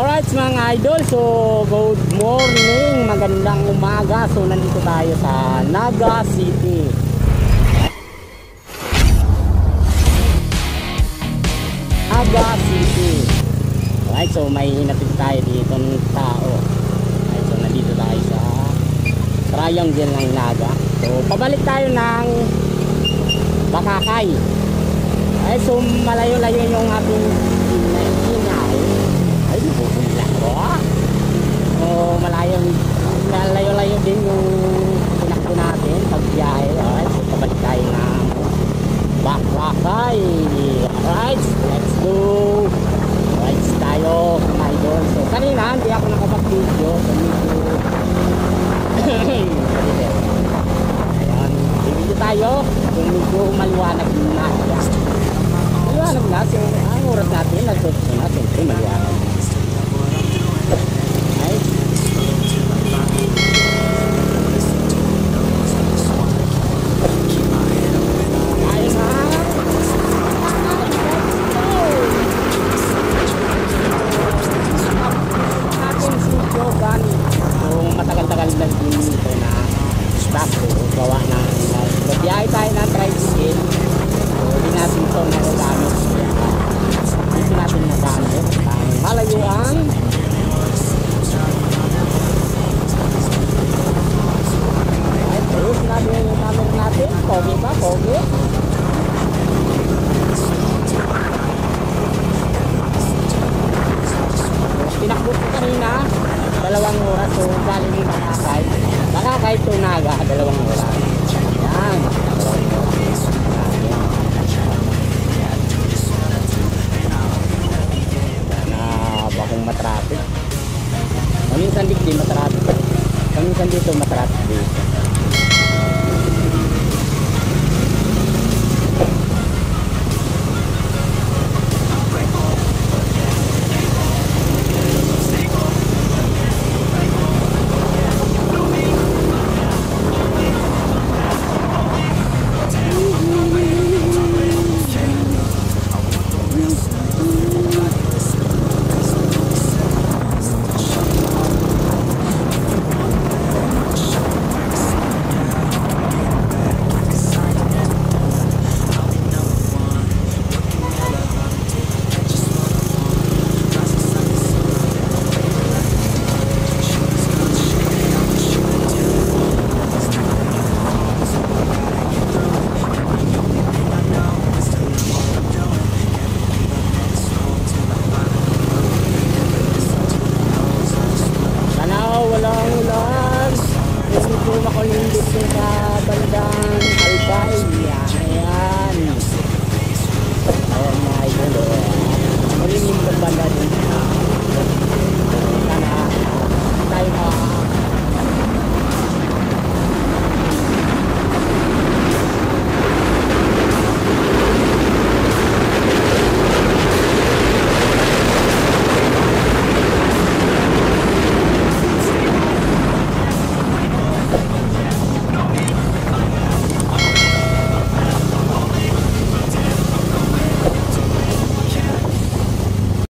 Alright mga idol, so good morning, magandang umaga. So nandito tayo sa Naga City. Naga City. Alright, so may hinatid tayo dito ng tao. Alright, so nandito tayo sa Triangle ng Naga. So pabalik tayo ng Bakakay. Alright, so malayo-layo yung ating inay. Ay, napupunla ko. So, malayo-layo din yung pinakbo natin pagbiyahe. Alright, so pabalik tayo ng Bakakay. Alright, let's go. Alright, tayo mga idol. So, kanina, hindi ako nakapag-video. So, medyo ayan, video tayo. Kung medyo maliwanag na. Maliwanag na. So, ang oras natin, nagtutso na. Siyempre, maliwanag. Tinakbo ko kanina, 2 oras. So, galing Bakakay to Naga, 2 oras. Yan. Na bakong matraffic. Paminsan dito matraffic. Paminsan dito matraffic dito.